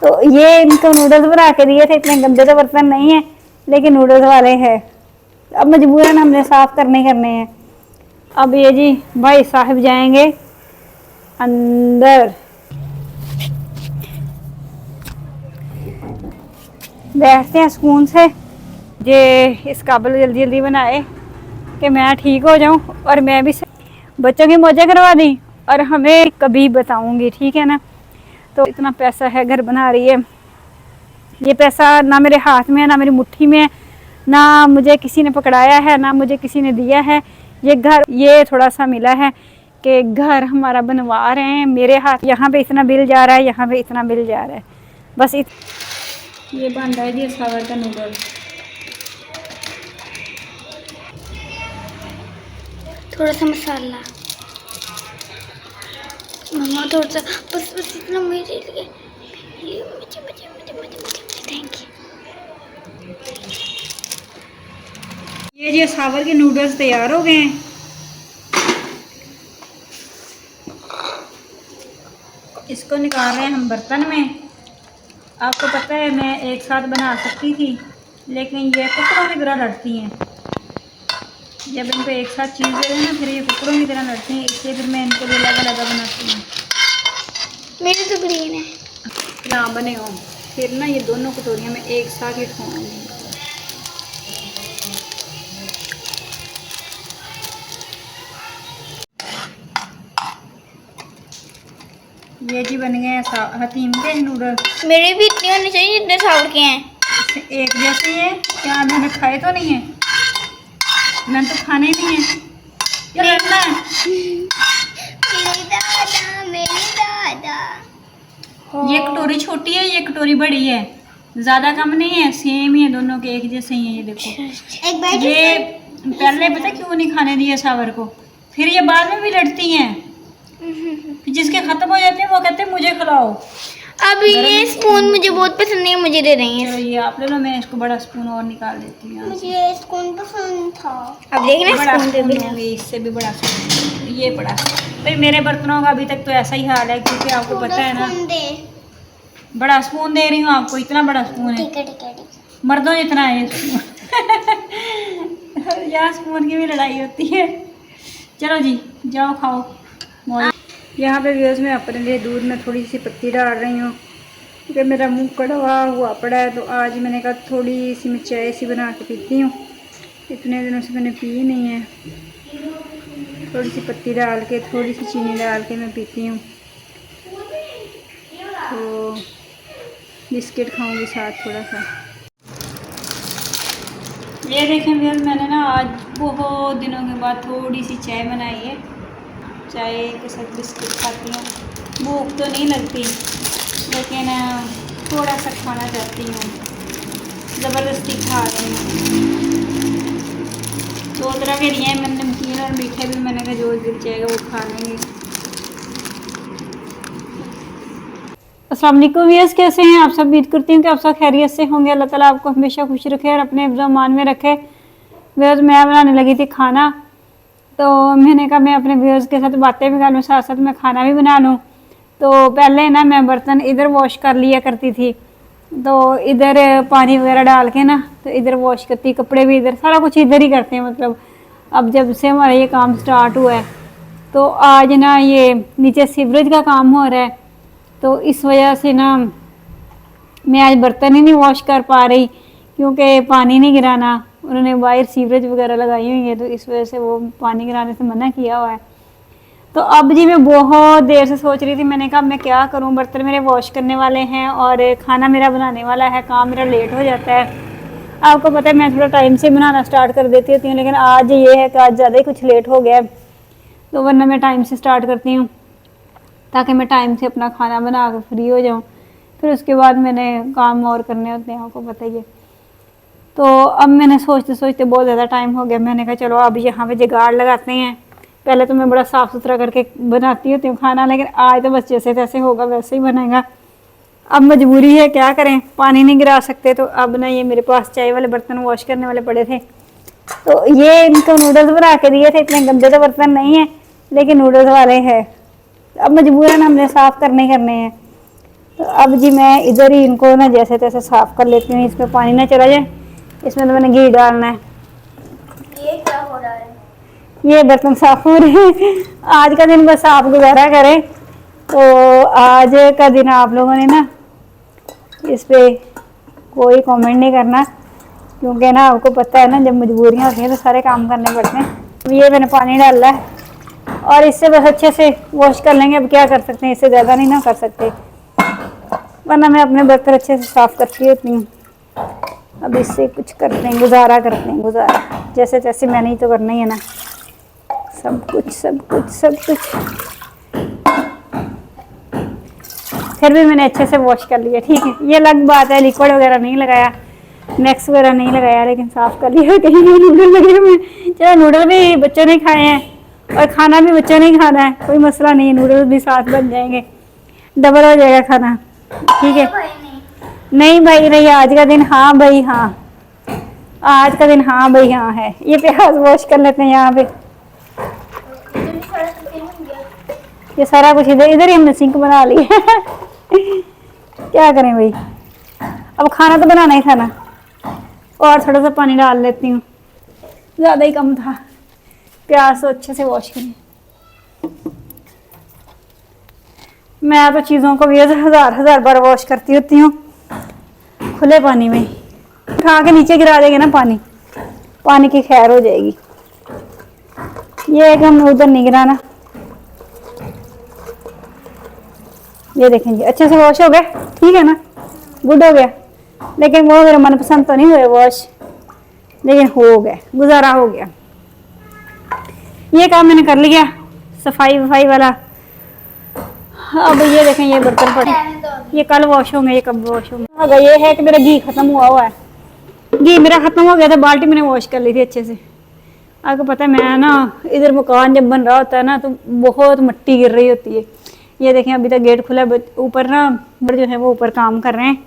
तो ये इनको नूडल्स बना के दिए थे, इतने गंदे तो बर्तन नहीं है लेकिन नूडल्स वाले हैं। अब मजबूरन हमने साफ करने हैं। अब ये जी भाई साहब जाएंगे अंदर, बैठते हैं सुकून से। ये इस काबिल जल्दी जल्दी बनाए कि मैं ठीक हो जाऊं और मैं भी बच्चों की मौजें करवा दी और हमें कभी बताऊंगी, ठीक है ना। तो इतना पैसा है, घर बना रही है, ये पैसा ना मेरे हाथ में है ना मेरी मुट्ठी में है, ना मुझे किसी ने पकड़ाया है ना मुझे किसी ने दिया है। ये घर ये थोड़ा सा मिला है कि घर हमारा बनवा रहे हैं मेरे हाथ, यहाँ पे इतना बिल जा रहा है, यहाँ पे इतना बिल जा रहा है, बस ये बन रहा है जी सावर का नूडल। थोड़ा सा मसाला मम्मा, थोड़ा सा बस बस इतना मेरे लिए। ये मुझे मुझे मुझे मुझे मुझे थैंक यू। ये जी सावर के नूडल्स तैयार हो गए हैं। इसको निकाल रहे हैं हम बर्तन में। आपको पता है मैं एक साथ बना सकती थी लेकिन ये कुकड़ों की तरह लड़ती हैं। जब इनको एक साथ चीज़ दे दें ना फिर ये कुकड़ों की तरह लड़ती हैं, इसलिए फिर मैं इनको भी अलग अलग बनाती हूँ। मेरे तो ग्रीन है ना बने हो फिर ना ये दोनों कटोरियाँ में एक साथ ही ठोंगी। ये जी बन गए हैं हकीम के नूडल। मेरे भी इतने होने चाहिए जितने सावर के हैं। एक जैसे है क्या मैंने खाए तो नहीं है, मैंने तो खाने ही नहीं है, क्या लड़ना है। मेरे दादा ये कटोरी छोटी है ये कटोरी बड़ी है, ज़्यादा कम नहीं है, सेम ही है, दोनों के एक जैसे ही है। ये देखो एक बार ये पहले पता क्यों नहीं खाने दिया सावर को, फिर ये बाद में भी लड़ती हैं, जिसके खत्म हो जाते हैं वो कहते हैं मुझे खिलाओ। अब ये स्पून मुझे बहुत पसंद नहीं है, मुझे दे रही चलो हैं। ये आप ले लो, मैं इसको बड़ा स्पून और निकाल देती हूँ। मुझे स्पून पसंद था। अब देखना बड़ा स्पून दे स्पून देना। होंगे, इससे भी बड़ा स्पून, ये बड़ा। भाई मेरे बर्तनों का अभी तक तो ऐसा ही हाल है क्योंकि आपको पता है ना, बड़ा स्पून दे रही हूँ आपको, इतना बड़ा स्पून है, ठीक है ठीक है ठीक है। मर्दों जितना है स्पून। यहाँ स्पून की भी लड़ाई होती है। चलो जी जाओ खाओ मौज। यहाँ पे व्यूअर्स मैं अपने लिए दूध में थोड़ी सी पत्ती डाल रही हूँ क्योंकि मेरा मुंह कड़वा हुआ पड़ा है, तो आज मैंने कहा थोड़ी सी मैं चाय सी बना के पीती हूँ, इतने दिनों से मैंने पी नहीं है। थोड़ी सी पत्ती डाल के थोड़ी सी चीनी डाल के मैं पीती हूँ। तो बिस्किट खाऊंगी साथ थोड़ा सा। ये देखें व्यूअर्स मैंने ना आज बहुत दिनों के बाद थोड़ी सी चाय बनाई है, चाय के साथ बिस्किट खाती हूँ। भूख तो नहीं लगती लेकिन थोड़ा सा खाना चाहती हूँ, ज़बरदस्ती खा रही हूँ। दो तरह के लिए हैं, मैंने नमकीन और मीठे भी, मैंने कहा जो दिल चाहेगा वो खा लेंगे। अस्सलाम वालेकुम व्यूअर्स, कैसे हैं आप सब। उम्मीद करती हूँ कि आप सब खैरियत से होंगे। अल्लाह ताला आपको हमेशा खुश रखे और अपने मान में रखे। व्यूअर्स मैं बनाने लगी थी खाना, तो मैंने कहा मैं अपने व्यूअर्स के साथ बातें भी कर लूँ, साथ साथ मैं खाना भी बना लूँ। तो पहले ना मैं बर्तन इधर वॉश कर लिया करती थी, तो इधर पानी वगैरह डाल के ना तो इधर वॉश करती, कपड़े भी इधर, सारा कुछ इधर ही करते हैं। मतलब अब जब से हमारा ये काम स्टार्ट हुआ है तो आज ना ये नीचे सीवरेज का काम हो रहा है, तो इस वजह से ना मैं आज बर्तन ही नहीं वॉश कर पा रही क्योंकि पानी नहीं गिराना, उन्होंने वायर सीवरेज वगैरह लगाई हुई है, तो इस वजह से वो पानी गिराने से मना किया हुआ है। तो अब जी मैं बहुत देर से सोच रही थी, मैंने कहा मैं क्या करूं, बर्तन मेरे वॉश करने वाले हैं और खाना मेरा बनाने वाला है, काम मेरा लेट हो जाता है। आपको पता है मैं थोड़ा टाइम से बनाना स्टार्ट कर देती होती हूँ, लेकिन आज ये है कि आज ज़्यादा ही कुछ लेट हो गया, तो वरना मैं टाइम से स्टार्ट करती हूँ ताकि मैं टाइम से अपना खाना बना कर फ्री हो जाऊँ, फिर उसके बाद मैंने काम और करने होते हैं, आपको पता ही है। तो अब मैंने सोचते सोचते बहुत ज़्यादा टाइम हो गया, मैंने कहा चलो अब यहाँ पे जुगाड़ लगाते हैं। पहले तो मैं बड़ा साफ़ सुथरा करके बनाती होती हूँ खाना, लेकिन आज तो बस जैसे तैसे होगा वैसे ही बनेगा। अब मजबूरी है, क्या करें, पानी नहीं गिरा सकते। तो अब ना ये मेरे पास चाय वाले बर्तन वॉश करने वाले पड़े थे, तो ये इनको नूडल्स बना के दिए थे, इतने गंदे तो बर्तन नहीं है लेकिन नूडल्स वाले हैं। अब मजबूरन हमने साफ़ करने हैं। तो अब जी मैं इधर ही इनको ना जैसे तैसे साफ कर लेती हूँ, इसमें पानी ना चला जाए। इसमें तो मैंने घी डालना है। ये क्या हो रहा है? ये बर्तन साफ हो रहे हैं। आज का दिन बस आप गुजारा करें। तो आज का दिन आप लोगों ने ना इस पे कोई कमेंट नहीं करना, क्योंकि ना आपको पता है ना, जब मजबूरियां होती हैं तो सारे काम करने पड़ते हैं। ये मैंने पानी डाला है और इससे बस अच्छे से वॉश कर लेंगे। अब क्या कर सकते हैं, इससे ज़्यादा नहीं ना कर सकते, वरना मैं अपने बर्तन अच्छे से साफ करती होती हूँ। अब इससे कुछ करते हैं, गुजारा करते हैं, गुजारा जैसे तैसे मैंने ही तो करना ही है ना, सब कुछ सब कुछ सब कुछ। फिर भी मैंने अच्छे से वॉश कर लिया, ठीक है। ये अलग बात है, लिक्विड वगैरह नहीं लगाया, मैक्स वगैरह नहीं लगाया, लेकिन साफ कर लिया। कहीं नूडल लगे हुए, चलो नूडल भी बच्चों ने खाए हैं और खाना भी बच्चों ने ही खाना है, कोई मसला नहीं है, नूडल्स भी साथ बन जाएंगे, डबल हो जाएगा खाना, ठीक है। नहीं भाई नहीं, आज का दिन हाँ भाई हाँ, आज का दिन हाँ भाई हाँ है। ये प्याज वॉश कर लेते हैं यहाँ पे, ये सारा कुछ इधर इधर ही हमने सिंक बना ली है। क्या करें भाई, अब खाना तो बनाना ही था ना। और थोड़ा सा पानी डाल लेती हूँ, ज़्यादा ही कम था। प्याज तो अच्छे से वॉश करें। मैं तो चीज़ों को भी हजार बार वॉश करती होती हूँ खुले पानी में। खा के नीचे गिरा देंगे ना पानी, पानी की खैर हो जाएगी। ये एक हम उधर नहीं गिराना। ये देखें जी, अच्छे से वॉश हो गए, ठीक है ना, गुड हो गया। लेकिन वो मेरा मनपसंद तो नहीं हुए वॉश, लेकिन हो गया, गुजारा हो गया। ये काम मैंने कर लिया, सफाई वफाई वाला। अब ये देखें, ये बर्तन पड़े, ये कल वॉश होंगे, ये कब वॉश होंगे। अगर ये है कि मेरा घी खत्म हुआ है, घी मेरा खत्म हो गया था, बाल्टी मैंने वॉश कर ली थी अच्छे से। आपको पता है मैं ना, इधर मकान जब बन रहा होता है ना तो बहुत मिट्टी गिर रही होती है। ये देखें अभी तक गेट खुला, ऊपर ना बड़े जो है वो ऊपर काम कर रहे हैं,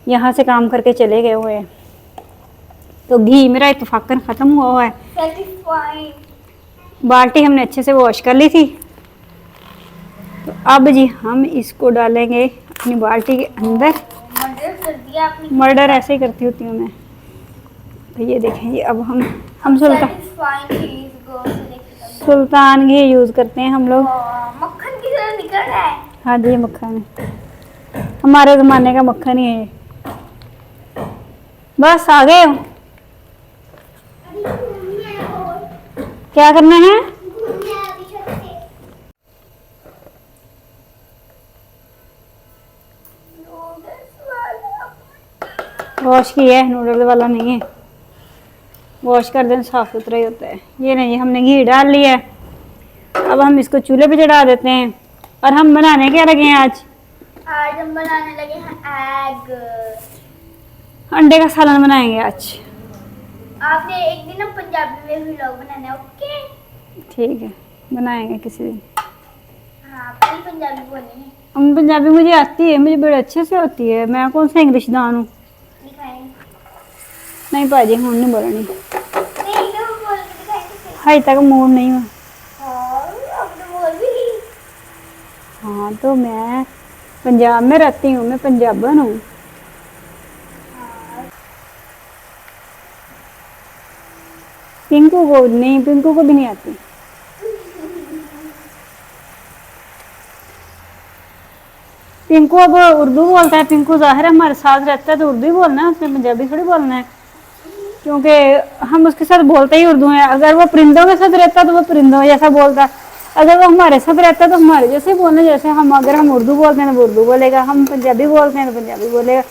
यहाँ से काम करके चले गए हुए हैं। तो घी मेरा इत्तेफाकन ख़त्म हुआ है। बाल्टी हमने अच्छे से वॉश कर ली थी। तो अब जी हम इसको डालेंगे अपनी बाल्टी के अंदर। मर्डर ऐसे ही करती होती हूँ मैं। तो ये देखें जी, अब हम सुल्तान घी यूज़ करते हैं हम लोग। मक्खन की तरह निकल रहा है। हाँ जी, ये मक्खन है, हमारे ज़माने का मक्खन ही है। बस आ गए हो, क्या करना है? वॉश किया है, नूडल वाला नहीं है। वॉश कर दें, साफ सुथरा ही होता है। ये नहीं, हमने घी डाल लिया है। अब हम इसको चूल्हे पे चढ़ा देते हैं। और हम बनाने क्या लगे हैं आज? आज हम बनाने लगे हैं एग, अंडे का सालन बनाएंगे आज। आपने एक दिन ना पंजाबी में व्लॉग बनाना है, ओके? ठीक है, बनाएंगे किसी दिन। हाँ, पूरी पंजाबी बोलनी है। हम पंजाबी मुझे आती है, मुझे बड़े अच्छे से होती है। मैं कौन सा इंग्लिश दान हूँ? नहीं भाजी, हूँ नहीं बोलनी, हाई तक मूड नहीं हुआ। हाँ, तो मैं पंजाब में रहती हूँ, मैं पंजाबन हूँ। पिंकू को नहीं, पिंकू को भी नहीं आती। पिंकू अब उर्दू बोलता है। पिंकू ज़ाहिर है हमारे साथ रहता है तो उर्दू ही बोलना है, उसने पंजाबी थोड़ी बोलना है, क्योंकि हम उसके साथ बोलते ही उर्दू हैं। अगर वो परिंदों के साथ रहता तो वो परिंदों जैसा बोलता है, अगर वो हमारे साथ रहता है तो हमारे जैसे बोलना। जैसे अगर हम उर्दू बोलते हैं तो उर्दू बोलेगा, हम पंजाबी बोलते हैं तो पंजाबी बोलेगा।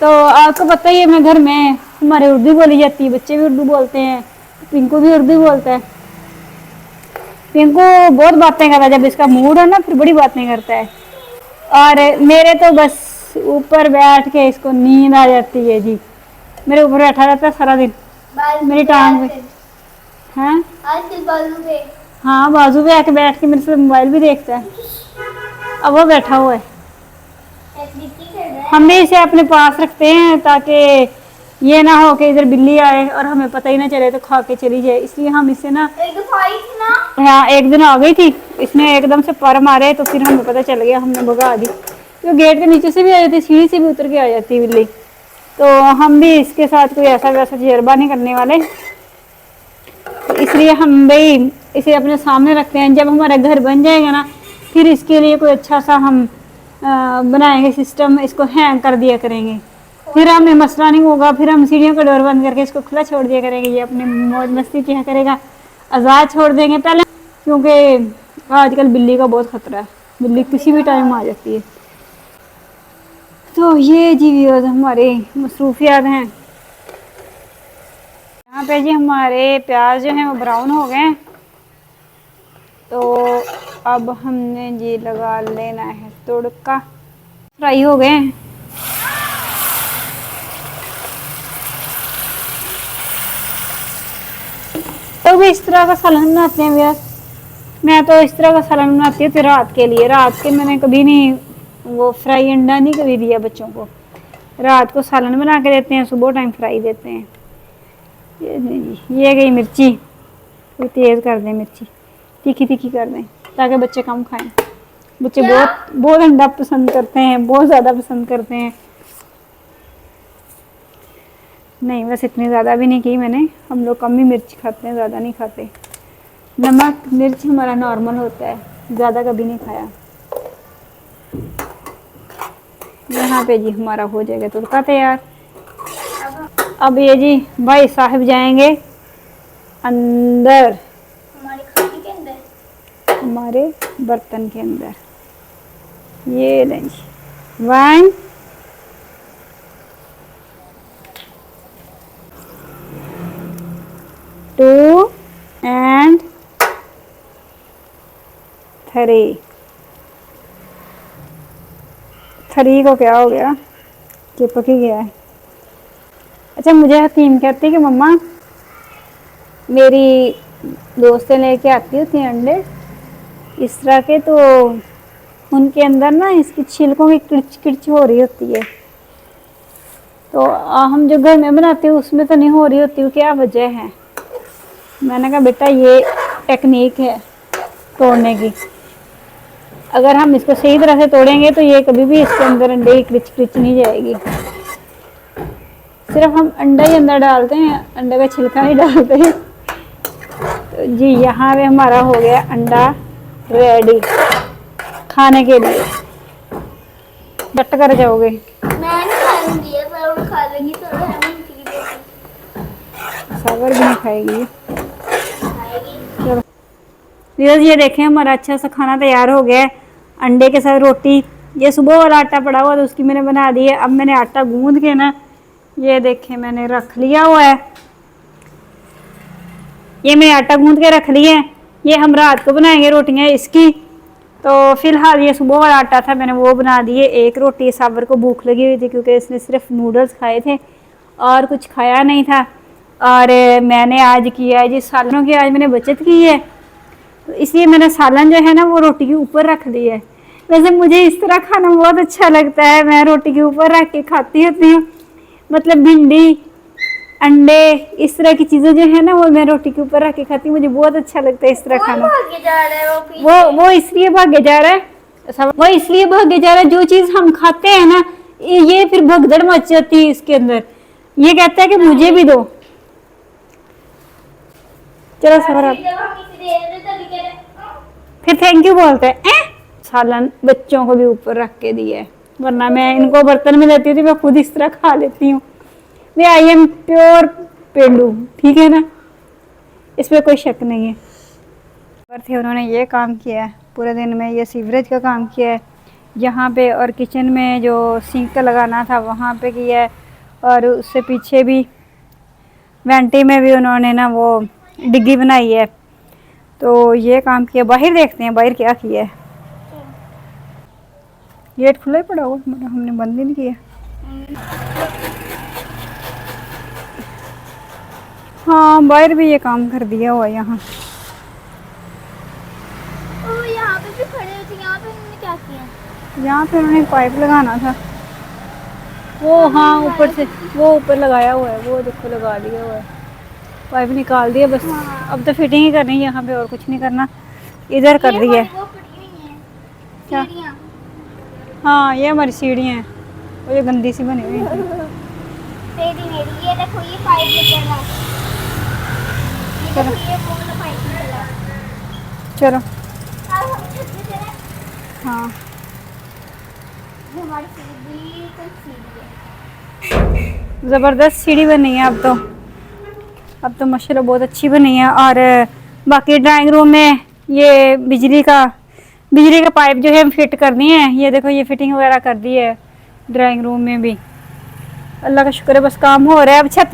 तो आपको पता ही है, अपने घर में हमारे उर्दू बोली जाती है, बच्चे भी उर्दू बोलते हैं, पिंकू भी उर्दू बोलता है। पिंकू बहुत बातें करता है, जब इसका मूड है ना फिर बड़ी बातें करता है। और मेरे तो बस ऊपर बैठ के इसको नींद आ जाती है जी। मेरे ऊपर बैठा रहता है सारा दिन, मेरी टांग पे। हैं? बाजू पे। हाँ, बाजू पे आके बैठ के मेरे से मोबाइल भी देखता है। अब वो बैठा हुआ है। हम भी इसे अपने पास रखते हैं ताकि ये ना हो कि इधर बिल्ली आए और हमें पता ही ना चले तो खा के चली जाए। इसलिए हम इसे ना, हाँ एक दिन आ गई थी, इसने एकदम से पर मारे तो फिर हमें पता चल गया, हमने भगा दी। जो गेट के नीचे से भी आ जाती, सीढ़ी से भी उतर के आ जाती है बिल्ली। तो हम भी इसके साथ कोई ऐसा वैसा तजर्बा नहीं करने वाले, तो इसलिए हम भाई इसे अपने सामने रखते हैं। जब हमारा घर बन जाएगा ना, फिर इसके लिए कोई अच्छा सा हम बनाएंगे सिस्टम, इसको हैंग कर दिया करेंगे, फिर हमें मसला नहीं होगा। फिर हम सीढ़ियों का डोर बंद करके इसको खुला छोड़ दिया करेंगे, ये अपने मौज मस्ती किया करेगा, आज़ाद छोड़ देंगे पहले, क्योंकि आजकल बिल्ली का बहुत ख़तरा है, बिल्ली किसी भी टाइम आ जाती है। तो ये जी व्यूअर्स हमारे मसरूफियात हैं। यहाँ पे जी हमारे प्याज जो हैं वो ब्राउन हो गए हैं, तो अब हमने जी लगा लेना है तड़का। फ्राई हो गए हैं। तो भी इस तरह का सालन बनाते हैं व्यूअर्स। मैं तो इस तरह का सालन बनाती हूँ तो रात के लिए। रात के मैंने कभी नहीं वो फ्राई अंडा नहीं कभी दिया बच्चों को। रात को सालन बना के देते हैं, सुबह टाइम फ्राई देते हैं। ये गई मिर्ची, थोड़ी तेज़ कर दें मिर्ची, तीखी तीखी कर दें ताकि बच्चे कम खाएं। बच्चे बहुत बहुत अंडा पसंद करते हैं, बहुत ज़्यादा पसंद करते हैं। नहीं बस इतनी ज़्यादा भी नहीं की मैंने, हम लोग कम ही मिर्च खाते हैं, ज़्यादा नहीं खाते। नमक मिर्च हमारा नॉर्मल होता है, ज़्यादा कभी नहीं खाया। यहाँ पे जी हमारा हो जाएगा तड़का तैयार। अब ये जी भाई साहब जाएंगे अंदर, हमारे खाने के अंदर, हमारे बर्तन के अंदर। ये लें जी, 1 2 and 3। 3 को क्या हो गया, चिपक ही गया है। अच्छा मुझे हकीम कहती कि मम्मा मेरी दोस्तें लेके आती होती हैं अंडे इस तरह के, तो उनके अंदर ना इसकी छिलकों की किरच किरच हो रही होती है, तो हम जो घर में बनाते हैं उसमें तो नहीं हो रही होती, क्या वजह है? मैंने कहा बेटा ये टेक्निक है तोड़ने की, अगर हम इसको सही तरह से तोड़ेंगे तो ये कभी भी इसके अंदर अंडे की किरच किरच नहीं जाएगी। सिर्फ हम अंडा ही अंदर डालते हैं, अंडे का छिलका नहीं डालते हैं। तो जी यहाँ पे हमारा हो गया अंडा रेडी खाने के लिए। डट कर जाओगे? मैं नहीं खाऊंगी, सब खा लेंगी, तो हम सागर भी नहीं खाएगी। खाएगी। चलो ये देखें हमारा अच्छा सा खाना तैयार हो गया है, अंडे के साथ रोटी। ये सुबह वाला आटा पड़ा हुआ तो उसकी मैंने बना दी है। अब मैंने आटा गूंद के ना ये देखें मैंने रख लिया हुआ है, ये मैंने आटा गूंद के रख लिया है। ये हम रात को बनाएंगे रोटियां इसकी। तो फिलहाल ये सुबह वाला आटा था, मैंने वो बना दिए। एक रोटी साबर को भूख लगी हुई थी क्योंकि इसने सिर्फ नूडल्स खाए थे और कुछ खाया नहीं था। और मैंने आज किया है जी सालनों की, आज मैंने बचत की है, तो इसलिए मैंने सालन जो है ना वो रोटी के ऊपर रख दी है। वैसे मुझे इस तरह खाना बहुत अच्छा लगता है, मैं रोटी के ऊपर रख के खाती होती हूँ। मतलब भिंडी अंडे इस तरह की चीज़ें जो है ना वो मैं रोटी के ऊपर रख के खाती हूँ, मुझे बहुत अच्छा लगता है इस तरह खाना। भागे जा रहा है वो इसलिए भागे जा रहा है, वो इसलिए भागे जा रहा है, जो चीज़ हम खाते हैं ना ये फिर भगदड़ मच जाती है इसके अंदर। ये कहता है कि मुझे भी दो। चलो सबर आप फिर थैंक यू बोलते हैं। सालन बच्चों को भी ऊपर रख के दिया है, वरना मैं इनको बर्तन में देती थी, मैं खुद इस तरह खा लेती हूँ। मैं आई एम प्योर पेंडू, ठीक है ना, इसमें कोई शक नहीं है। पर थे उन्होंने ये काम किया है पूरे दिन में, ये सीवरेज का काम किया है यहाँ पे, और किचन में जो सिंक का लगाना था वहाँ पे किया है, और उससे पीछे भी वेंटी में भी उन्होंने ना वो डिग्गी बनाई है। तो ये काम किया। बाहर देखते हैं बाहर क्या किया है। गेट खुला ही पड़ा हुआ, हमने बंद ही नहीं किया। हाँ बाहर भी ये काम कर दिया हुआ यहाँ। यहाँ पे भी खड़े थे, यहाँ पे उन्होंने क्या किया? यहाँ पे उन्होंने पाइप लगाना था वो, हाँ ऊपर से वो ऊपर लगाया हुआ है, वो देखो लगा दिया हुआ है, पाइप निकाल दिया बस। अब तो फिटिंग ही करनी है यहाँ पे, और कुछ नहीं करना। इधर कर रही है वो पड़ी हुई हैं क्या? सीढ़ियाँ। हाँ ये हमारी सीढ़ियाँ हैं, वो ये गंदी सी बनी हुई है। तेरी मेरी ये देखो ये पाइप निकलना, ये देखो ये पूरा पाइप निकला। चलो अब हम छत पे चले। हाँ ये हमारी सीढ़ी तो सीढ़ी है। ज़बरदस्त सीढ़ी बनी है अब तो माशाल्लाह बहुत अच्छी बनी है। और बाकी ड्राइंग रूम में ये बिजली का पाइप जो है हम फिट कर दिए हैं। ये देखो ये फिटिंग वगैरह कर दी है ड्राइंग रूम में भी। अल्लाह का शुक्र है, बस काम हो रहा है। अब छत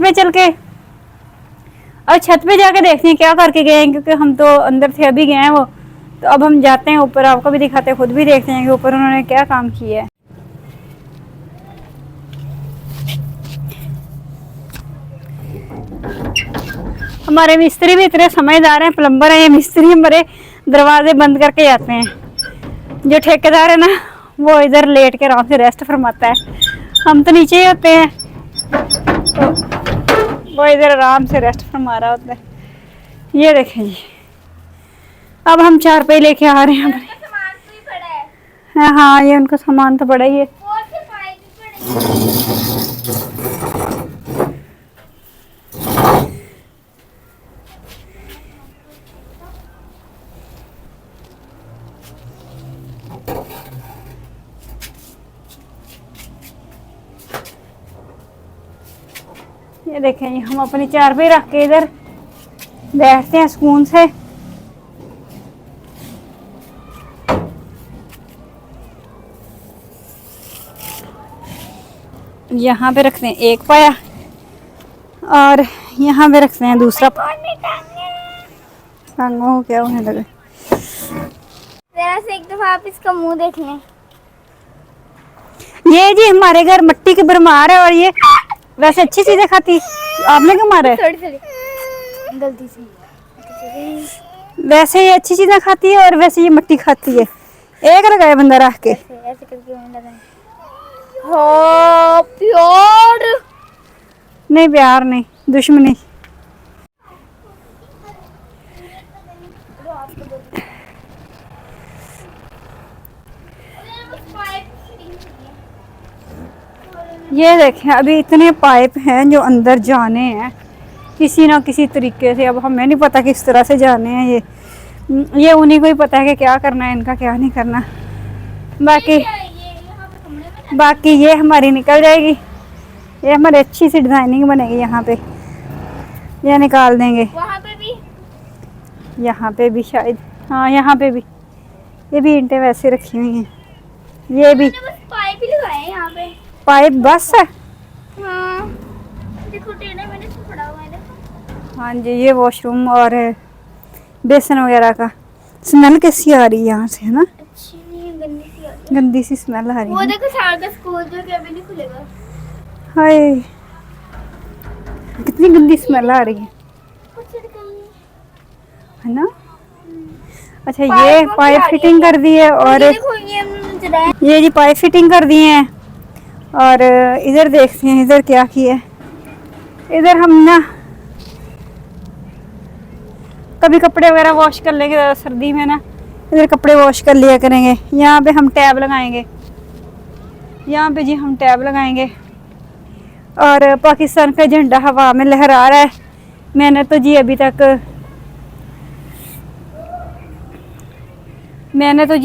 पे जाके देखते हैं क्या करके गए हैं, क्योंकि हम तो अंदर थे, अभी गए हैं वो। तो अब हम जाते हैं ऊपर, आपको भी दिखाते हैं, खुद भी देखते हैं कि ऊपर उन्होंने क्या काम किया है। हमारे मिस्त्री भी इतने समझदार हैं, प्लम्बर हैं ये मिस्त्री, हमारे दरवाजे बंद करके जाते हैं। जो ठेकेदार है ना, वो इधर लेट के आराम से रेस्ट फरमाता है, हम तो नीचे ही होते हैं, तो वो इधर आराम से रेस्ट फरमा रहा होता है। ये देखें जी, अब हम 4 पे लेके आ रहे हैं। इसका सामान तो ही पड़ा है। हाँ ये उनका सामान तो बड़ा ही है। और से पाइप भी पड़े। ये देखें जी, हम अपनी 4 पे रख के इधर बैठते हैं सुकून से। यहाँ पे रखते हैं एक पाया और यहाँ पे रखते हैं दूसरा पाया। टांगों को क्या होने लगे। जरा से एक दफा आप इसका मुंह देख लें। ये जी हमारे घर मिट्टी की भरमार है, और ये वैसे अच्छी चीजें खाती, आपने क्यों मारा है? गलती से वैसे ये अच्छी चीजें खाती है और वैसे ये मिट्टी खाती है। एक लगाए बंदा रख के। ऐसे करके मैंने लगाया। हाँ प्यार नहीं, प्यार नहीं, दुश्मनी। ये देखें, अभी इतने पाइप हैं जो अंदर जाने हैं किसी ना किसी तरीके से। अब हमें नहीं पता किस तरह से जाने हैं ये उन्हीं को ही पता है कि क्या करना है इनका, क्या नहीं करना। बाकी ये हमारी निकल जाएगी, ये हमारी अच्छी सी डिजाइनिंग बनेगी यहाँ पे, ये निकाल देंगे। वहाँ पे भी, यहाँ पे भी शायद, हाँ यहाँ पे भी, ये भी ईंटें वैसे रखी हुई हैं। ये भी बस पाइप ही लगाए हैं यहाँ पे। पाइप बस है। हाँ देखो टेढ़ा मैंने इसको पड़ा हुआ है देखो। हाँ जी, ये वॉशरूम और बेसन वगैरह का। स्मेल कैसी आ रही है यहाँ से, है ना? अच्छी नहीं है, गंदी सी आ रही गंदी सी स्मेल आ है। रही वो है। देखो सारा स्कूल जो कि अभी नहीं खुलेगा। हाय, कितनी गंदी स्मेल आ रही है ना? अच्छा, ये पाइप फिटिंग कर दी है, और देखो ये जी पाइप फिटिंग कर दिए हैं। और इधर देखते हैं इधर क्या किया है। इधर हम ना कभी कपड़े वगैरह वॉश कर लेंगे सर्दी में ना, इधर कपड़े वॉश कर लिया करेंगे। यहाँ पे हम टैब लगाएंगे, यहाँ पे जी हम टैब लगाएंगे। और पाकिस्तान का झंडा हवा में लहरा रहा है। मैंने तो जी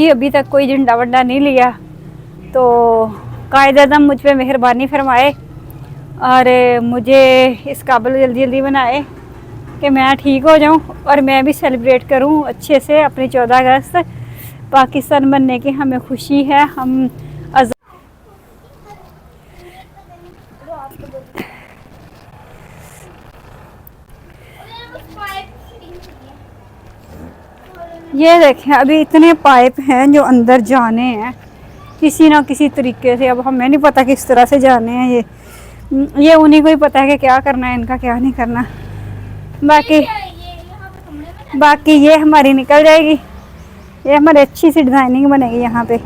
अभी तक कोई झंडा वंडा नहीं लिया, तो कायद-ए-आज़म मुझ पे मेहरबानी फरमाए और मुझे इस काबिल जल्दी जल्दी बनाए कि मैं ठीक हो जाऊं और मैं भी सेलिब्रेट करूं अच्छे से अपनी 14 अगस्त। पाकिस्तान बनने की हमें खुशी है, हम ये देखें, अभी इतने पाइप हैं जो अंदर जाने हैं किसी ना किसी तरीके से। अब हमें नहीं पता किस तरह से जाने हैं, ये उन्हीं को ही पता है कि क्या करना है इनका, क्या नहीं करना। बाकी ये हमारी निकल जाएगी, ये हमारी अच्छी सी डिजाइनिंग बनेगी यहाँ पे,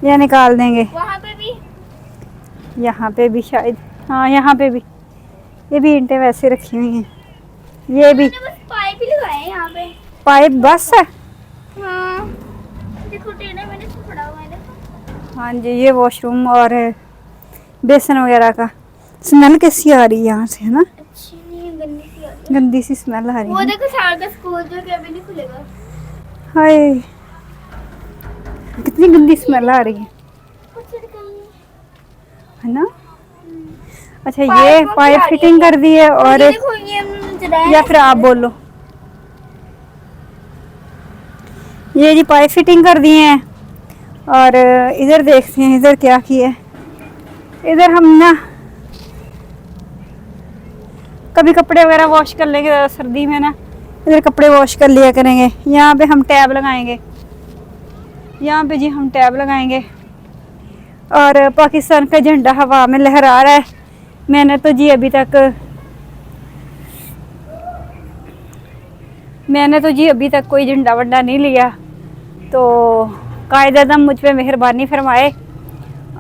ये निकाल देंगे। वहाँ पे भी, यहाँ पे भी शायद, हाँ यहाँ पे भी, ये भी ईंटें वैसे रखी हुई हैं। ये भी बस पाइप ही लगाए हैं यहाँ पे। पाइप बस है। हाँ देखो टेढ़ा मैंने इसको पड़ा हुआ है देखो। हाँ जी, ये वॉशरूम और बेसन वगैरह का। स्मेल कैसी आ रही है यहाँ से, है ना? अच्छी नहीं है, गंदी सी आ रही है। गंदी सी स्मेल आ रही वो है। देखो साल का स्कूल जो कि अभी नहीं खुलेगा। हाय, कितनी गंदी स्मेल आ रही है ना? अच्छा, ये पाइप फिटिंग कर दी है और देखो ये जरा या फिर आप बोलो। ये जी पाइप फिटिंग कर दिए हैं और इधर देखते हैं इधर क्या किया है। इधर हम ना कभी कपड़े वगैरह वॉश कर लेंगे सर्दी में ना, इधर कपड़े वॉश कर लिया करेंगे। यहाँ पे हम टैब लगाएंगे, यहाँ पे जी हम टैब लगाएंगे और पाकिस्तान का झंडा हवा में लहरा रहा है। मैंने तो जी अभी तक कोई झंडा वंडा नहीं लिया, तो कायद-ए-आज़म मुझ पे मेहरबानी फरमाए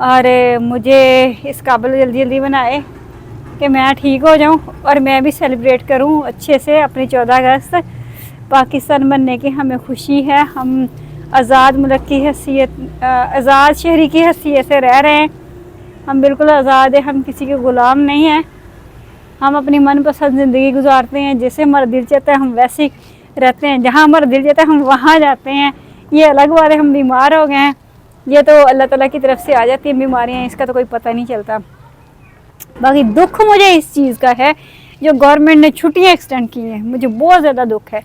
और मुझे इस काबिल जल्दी जल्दी बनाए कि मैं ठीक हो जाऊं और मैं भी सेलिब्रेट करूं अच्छे से अपनी 14 अगस्त। पाकिस्तान बनने की हमें खुशी है, हम आज़ाद मुल्क की हैसियत आज़ाद शहरी की हैसियत से रह रहे हैं। हम बिल्कुल आज़ाद हैं, हम किसी के ग़ुलाम नहीं हैं। हम अपनी मनपसंद ज़िंदगी गुजारते हैं, जैसे हमारा दिल चाहता है हम वैसे ही रहते हैं, जहाँ हमारा दिल चाहता है हम वहाँ जाते हैं। ये अलग बात है, हम बीमार हो गए हैं, ये तो अल्लाह ताला की तरफ से आ जाती हैं बीमारियाँ, इसका तो कोई पता नहीं चलता। बाकी दुख मुझे इस चीज़ का है जो गवर्नमेंट ने छुट्टियाँ एक्सटेंड की हैं, मुझे बहुत ज़्यादा दुख है।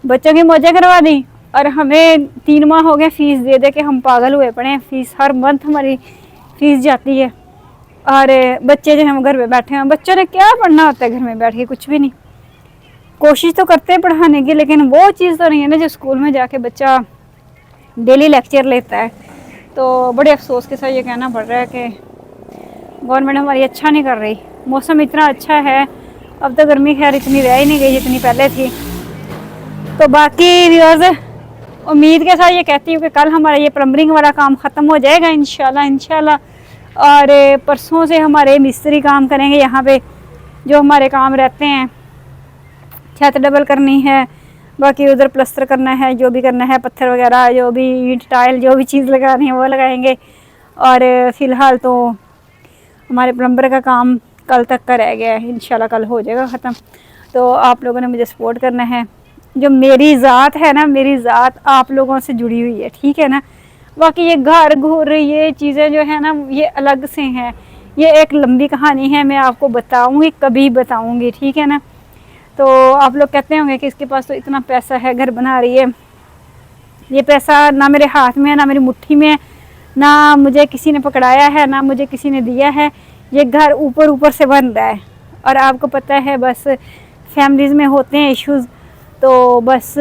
बच्चों की मौजें करवा दी और हमें 3 माह हो गए फ़ीस दे दे के हम पागल हुए पड़े हैं। फ़ीस हर मंथ हमारी फ़ीस जाती है और बच्चे जो हम घर में बैठे हैं, बच्चों ने क्या पढ़ना होता है घर में बैठ के, कुछ भी नहीं। कोशिश तो करते हैं पढ़ाने की, लेकिन वो चीज़ तो नहीं है ना जो स्कूल में जाके बच्चा डेली लेक्चर लेता है। तो बड़े अफसोस के साथ ये कहना पड़ रहा है कि गवर्नमेंट हमारी अच्छा नहीं कर रही। मौसम इतना अच्छा है, अब तो गर्मी खैर इतनी रह ही नहीं गई जितनी पहले थी। तो बाकी व्यूअर्स, उम्मीद के साथ ये कहती हूँ कि कल हमारा ये प्लम्बरिंग वाला काम ख़त्म हो जाएगा इंशाल्लाह। और परसों से हमारे मिस्त्री काम करेंगे यहाँ पे, जो हमारे काम रहते हैं। छत डबल करनी है, बाकी उधर प्लस्तर करना है, जो भी करना है, पत्थर वगैरह जो भी ईंट टाइल जो भी चीज़ लगानी है वो लगाएंगे। और फ़िलहाल तो हमारे प्लम्बर का काम कल तक का रह गया है, इंशाल्लाह कल हो जाएगा ख़त्म। तो आप लोगों ने मुझे सपोर्ट करना है। जो मेरी ज़ात है ना, मेरी ज़ात आप लोगों से जुड़ी हुई है, ठीक है ना। बाकी ये घर घूर ये चीज़ें जो है ना, ये अलग से हैं, ये एक लंबी कहानी है, मैं आपको बताऊँगी, कभी बताऊँगी, ठीक है ना। तो आप लोग कहते होंगे कि इसके पास तो इतना पैसा है, घर बना रही है। ये पैसा ना मेरे हाथ में है, ना मेरी मुट्ठी में है, ना मुझे किसी ने पकड़ाया है, ना मुझे किसी ने दिया है। ये घर ऊपर ऊपर से बन रहा है और आपको पता है बस फैमिलीज़ में होते हैं इश्यूज़। तो बस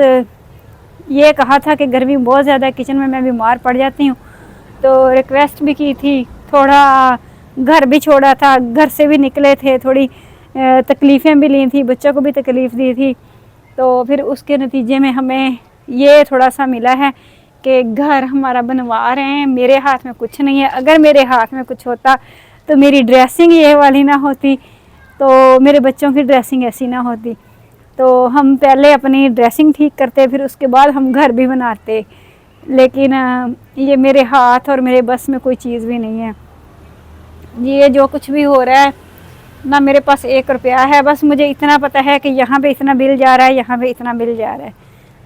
ये कहा था कि गर्मी बहुत ज़्यादा है, किचन में मैं बीमार पड़ जाती हूँ, तो रिक्वेस्ट भी की थी, थोड़ा घर भी छोड़ा था, घर से भी निकले थे, थोड़ी तकलीफ़ें भी ली थी, बच्चों को भी तकलीफ़ दी थी। तो फिर उसके नतीजे में हमें ये थोड़ा सा मिला है कि घर हमारा बनवा रहे हैं। मेरे हाथ में कुछ नहीं है, अगर मेरे हाथ में कुछ होता तो मेरी ड्रेसिंग ये वाली ना होती, तो मेरे बच्चों की ड्रेसिंग ऐसी ना होती। तो हम पहले अपनी ड्रेसिंग ठीक करते, फिर उसके बाद हम घर भी बनाते। लेकिन ये मेरे हाथ और मेरे बस में कोई चीज़ भी नहीं है। ये जो कुछ भी हो रहा है ना, मेरे पास 1 रुपया है, बस मुझे इतना पता है कि यहाँ पे इतना बिल जा रहा है, यहाँ पे इतना बिल जा रहा है,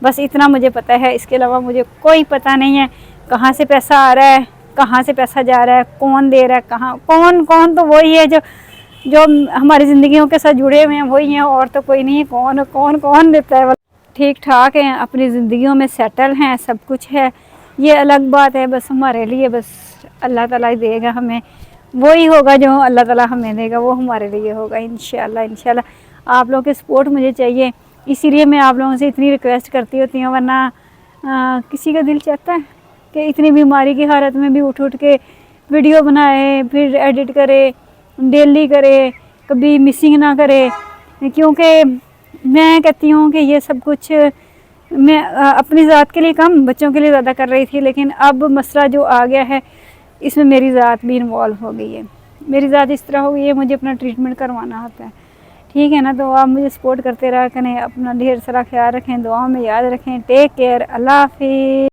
बस इतना मुझे पता है। इसके अलावा मुझे कोई पता नहीं है कहाँ से पैसा आ रहा है, कहाँ से पैसा जा रहा है, कौन दे रहा है, कहाँ कौन तो वही है जो हमारी ज़िंदगियों के साथ जुड़े हुए हैं, वही हैं, और तो कोई नहीं। कौन देता है। ठीक ठाक हैं, अपनी ज़िंदगियों में सेटल हैं, सब कुछ है, ये अलग बात है। बस हमारे लिए बस अल्लाह ताला ही देगा हमें, वही होगा जो अल्लाह ताला हमें देगा, वो हमारे लिए होगा इंशाल्लाह। आप लोगों की सपोर्ट मुझे चाहिए, इसीलिए मैं आप लोगों से इतनी रिक्वेस्ट करती होती हूँ, वरना किसी का दिल चाहता है कि इतनी बीमारी की हालत में भी उठ के वीडियो बनाए, फिर एडिट करे, डेली करे, कभी मिसिंग ना करे। क्योंकि मैं कहती हूँ कि ये सब कुछ मैं अपनी ज़ात के लिए कम, बच्चों के लिए ज़्यादा कर रही थी, लेकिन अब मसला जो आ गया है इसमें मेरी ज़ात भी इन्वॉल्व हो गई है। मेरी ज़ात इस तरह हो गई है, मुझे अपना ट्रीटमेंट करवाना होता है, ठीक है ना। तो आप मुझे सपोर्ट करते रहा करें, अपना ढेर सारा ख्याल रखें, दुआओं में याद रखें। टेक केयर, अल्लाह हाफिज़।